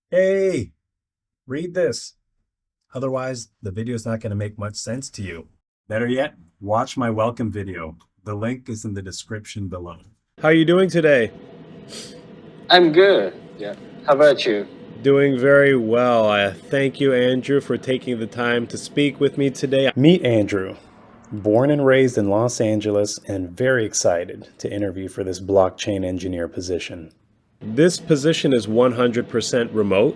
Hey, read this. Otherwise, the video is not going to make much sense to you. Better yet, watch my welcome video. The link is in the description below. How are you doing today? I'm good. Yeah. How about you? Doing very well. Thank you, Andrew, for taking the time to speak with me today. Meet Andrew, born and raised in Los Angeles, and very excited to interview for this blockchain engineer position. This position is 100% remote.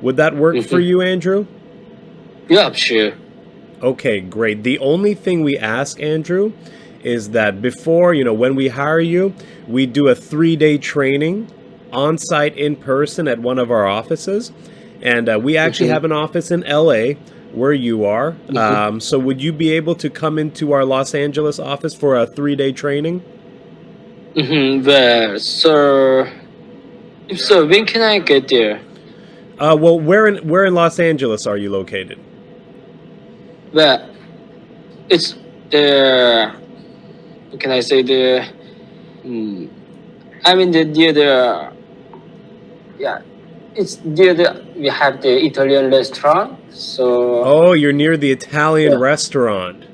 Would that work for Mm-hmm. you, Andrew? Yeah, sure. Okay, great. The only thing we ask, Andrew, is that before, when we hire you, we do a 3-day training on site in person at one of our offices. And we actually Mm-hmm. have an office in LA where you are. Mm-hmm. So would you be able to come into our Los Angeles office for a 3-day training? Mm-hmm. Well, so if so, when can I get there? Well, where in Los Angeles are you located? Well, it's the what can I say the mm, I mean the near the yeah it's near the we have the Italian restaurant. So Oh, you're near the Italian yeah, restaurant.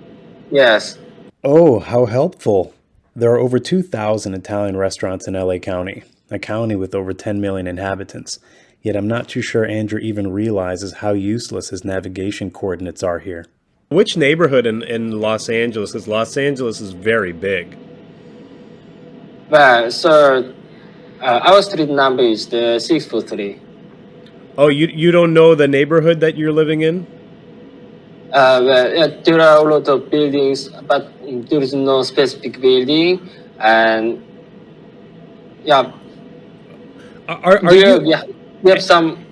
yes. Oh, how helpful. There are over 2,000 Italian restaurants in LA County, a county with over 10 million inhabitants. Yet I'm not too sure Andrew even realizes how useless his navigation coordinates are here. Which neighborhood in Los Angeles? Because Los Angeles is very big. Well, so our street number is the 643. Oh, you don't know the neighborhood that you're living in? Well, yeah, there are a lot of buildings, but there is no specific building. And yeah, Are there you we have some.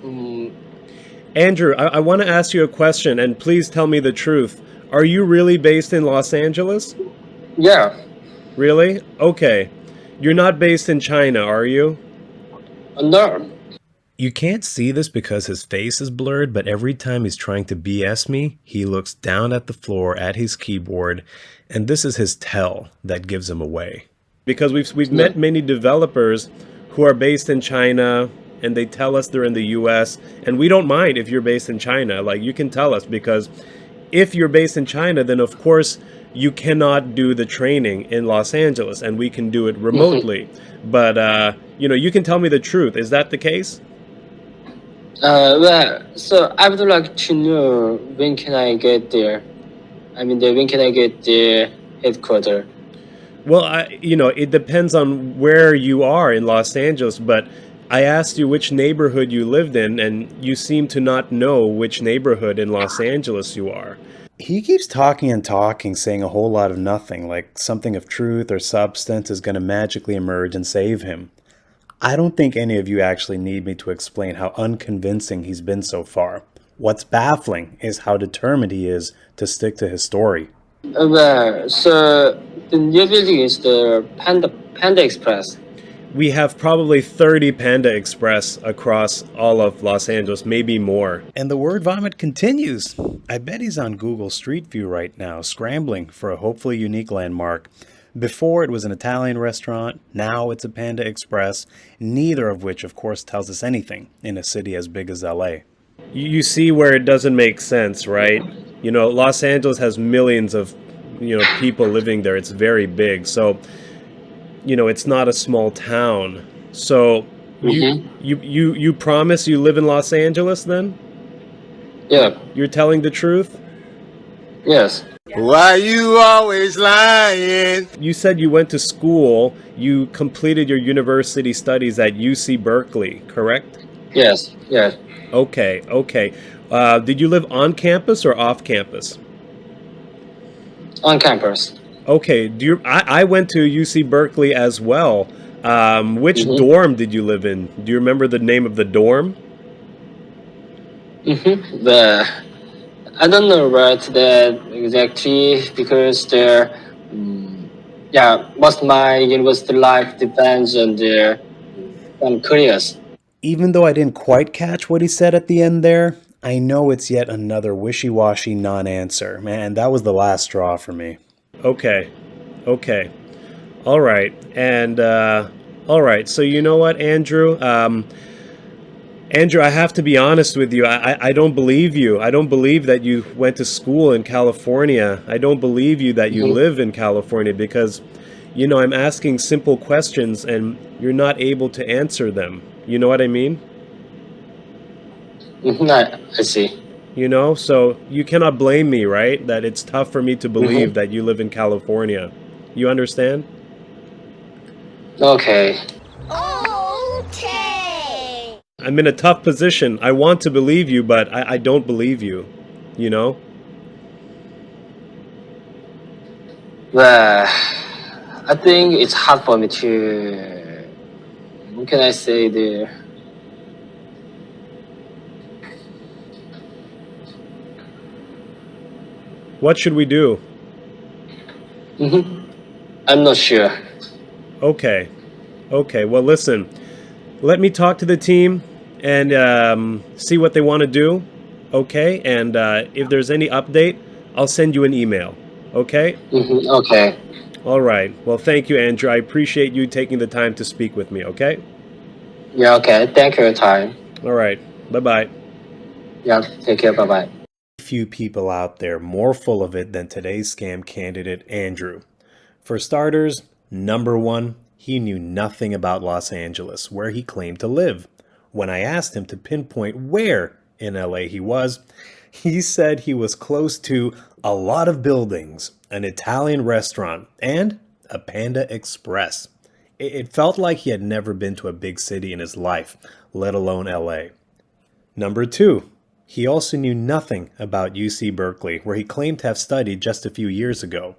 Andrew, I want to ask you a question, and please tell me the truth. Are you really based in Los Angeles? Yeah, Really? Okay. You're not based in China, are you? no. You can't see this because his face is blurred, but every time he's trying to BS me, he looks down at the floor at his keyboard, and this is his tell that gives him away. Because we've No. met many developers who are based in China and they tell us they're in the US, and we don't mind if you're based in China. Like, you can tell us, because if you're based in China, then of course you cannot do the training in Los Angeles and we can do it remotely. But you can tell me the truth. Is that the case? Well, so I would like to know when can I get there? I mean, when can I get the headquarters? Well, it depends on where you are in Los Angeles, but I asked you which neighborhood you lived in, and you seem to not know which neighborhood in Los Angeles you are. He keeps talking and talking, saying a whole lot of nothing, like something of truth or substance is going to magically emerge and save him. I don't think any of you actually need me to explain how unconvincing he's been so far. What's baffling is how determined he is to stick to his story. Well, so the new building is the Panda Express. We have probably 30 Panda Express across all of Los Angeles, maybe more. And the word vomit continues. I bet he's on Google Street View right now, scrambling for a hopefully unique landmark. Before it was an Italian restaurant, now it's a Panda Express, neither of which, of course, tells us anything in a city as big as LA. You see where it doesn't make sense, right? Los Angeles has millions of, people living there. It's very big. So it's not a small town. So you Mm-hmm. you promise you live in Los Angeles then? Yeah. You're telling the truth? Yes. Why you always lying? You said you went to school, you completed your university studies at UC Berkeley, correct? Yes. Yes. Okay, okay. Did you live on campus or off campus? On campus. Okay, I went to UC Berkeley as well. Which Mm-hmm. dorm did you live in? Do you remember the name of the dorm? Mm-hmm. I don't know what that exactly because most of my university life depends on their on careers. Even though I didn't quite catch what he said at the end there, I know it's yet another wishy-washy non-answer. Man, that was the last straw for me. Okay, okay. All right. And, all right. So you know what, Andrew? Andrew, I have to be honest with you. I don't believe you. I don't believe that you went to school in California. I don't believe you that you Mm-hmm. live in California because, I'm asking simple questions and you're not able to answer them. You know what I mean? Mm-hmm. I see. So you cannot blame me, right? That it's tough for me to believe Mm-hmm. that you live in California. You understand? Okay. Okay. I'm in a tough position. I want to believe you, but I don't believe you. You know? Well, I think it's hard for me to. What can I say there? What should we do? Mm-hmm. I'm not sure. Okay. Okay. Well, listen. Let me talk to the team and see what they want to do. Okay. And if there's any update, I'll send you an email. Okay. Mm-hmm. Okay. All right. Well, thank you, Andrew. I appreciate you taking the time to speak with me. Okay. Yeah. Okay. Thank you for your time. All right. Bye bye. Yeah. Take care. Bye bye. Few people out there more full of it than today's scam candidate, Andrew. For starters, number one, he knew nothing about Los Angeles, where he claimed to live. When I asked him to pinpoint where in LA he was, he said he was close to a lot of buildings, an Italian restaurant, and a Panda Express. It felt like he had never been to a big city in his life, let alone LA. Number two, he also knew nothing about UC Berkeley, where he claimed to have studied just a few years ago.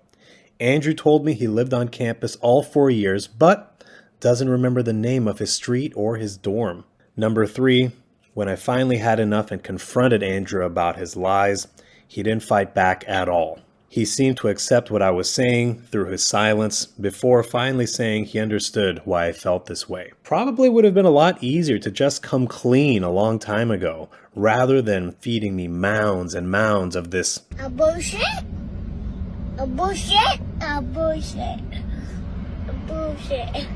Andrew told me he lived on campus all 4 years, but doesn't remember the name of his street or his dorm. Number three, when I finally had enough and confronted Andrew about his lies, he didn't fight back at all. He seemed to accept what I was saying through his silence before finally saying he understood why I felt this way. Probably would have been a lot easier to just come clean a long time ago, rather than feeding me mounds and mounds of this A bullshit? A bullshit? A bullshit. A bullshit.